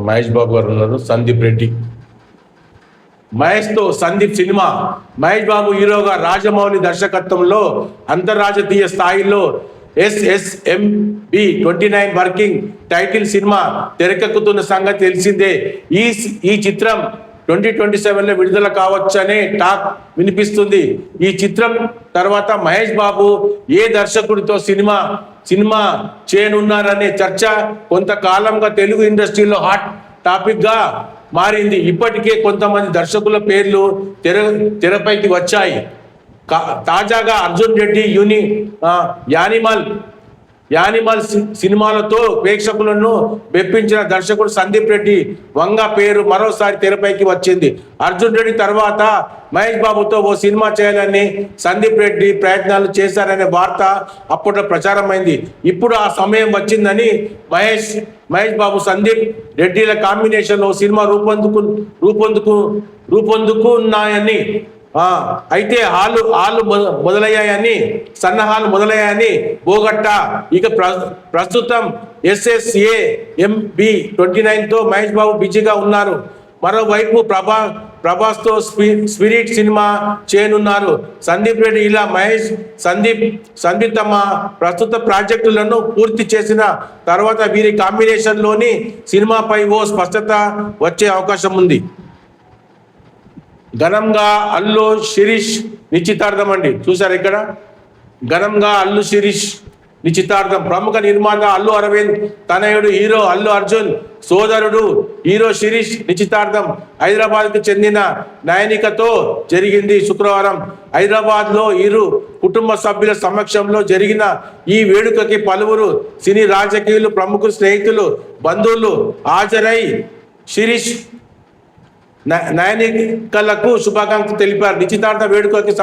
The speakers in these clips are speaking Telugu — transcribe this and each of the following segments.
మహేష్ బాబు గారు ఉన్నారు, సందీప్ రెడ్డి. మహేష్తో సందీప్ సినిమా. మహేష్ బాబు హీరోగా రాజమౌళి దర్శకత్వంలో అంతర్జాతీయ స్థాయిలో SSMB 29 వర్కింగ్ టైటిల్ సినిమా తెరకెక్కుతున్న సంగతి తెలిసిందే. ఈ చిత్రం 2027లో విడుదల కావచ్చనే టాక్ వినిపిస్తుంది. ఈ చిత్రం తర్వాత మహేష్ బాబు ఏ దర్శకుడితో సినిమా చేయనున్నారనే చర్చ కొంతకాలంగా తెలుగు ఇండస్ట్రీలో హాట్ టాపిక్ గా మారింది. ఇప్పటికే కొంతమంది దర్శకుల పేర్లు తెరపైకి వచ్చాయి. తాజాగా అర్జున్ రెడ్డి యానిమల్ సినిమాలతో ప్రేక్షకులను మెప్పించిన దర్శకుడు సందీప్ రెడ్డి వంగ పేరు మరోసారి తెరపైకి వచ్చింది. అర్జున్ రెడ్డి తర్వాత మహేష్ బాబుతో ఓ సినిమా చేయాలని సందీప్ రెడ్డి ప్రయత్నాలు చేశారనే వార్త అప్పట్లో ప్రచారమైంది. ఇప్పుడు ఆ సమయం వచ్చిందని మహేష్ బాబు సందీప్ రెడ్డిల కాంబినేషన్లో సినిమా రూపొందుకున్నాయని, అయితే హాలు మొదలయ్యాయని, సన్నాహాలు మొదలయ్యాయని బోగట్ట. ఇక ప్రస్తుతం SSAMB 29తో మహేష్ బాబు బిజీగా ఉన్నారు. మరోవైపు ప్రభాస్తో స్పిరిట్ సినిమా చేయనున్నారు సందీప్ రెడ్డి. ఇలా మహేష్ సందీప్ తమ ప్రస్తుత ప్రాజెక్టులను పూర్తి చేసిన తర్వాత వీరి కాంబినేషన్లోని సినిమాపై ఓ స్పష్టత వచ్చే అవకాశం ఉంది. ఘనంగా అల్లు శిరీష్ నిశ్చితార్థం అండి. చూసారు ఇక్కడ, ఘనంగా అల్లు శిరీష్ నిశ్చితార్థం. ప్రముఖ నిర్మాత అల్లు అరవింద్ తనయుడు హీరో అల్లు అర్జున్ సోదరుడు హీరో శిరీష్ నిశ్చితార్థం హైదరాబాద్కు చెందిన నయనికతో జరిగింది. శుక్రవారం హైదరాబాద్లో ఇరు కుటుంబ సభ్యుల సమక్షంలో జరిగిన ఈ వేడుకకి పలువురు సినీ రాజకీయులు, ప్రముఖులు, స్నేహితులు, బంధువులు హాజరై శిరీష్ నయనికలకు శుభాకాంక్షలు తెలిపారు. నిశ్చితార్థ వేడుకకి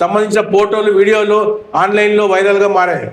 సంబంధించిన ఫోటోలు, వీడియోలు ఆన్లైన్లో వైరల్గా మారాయి.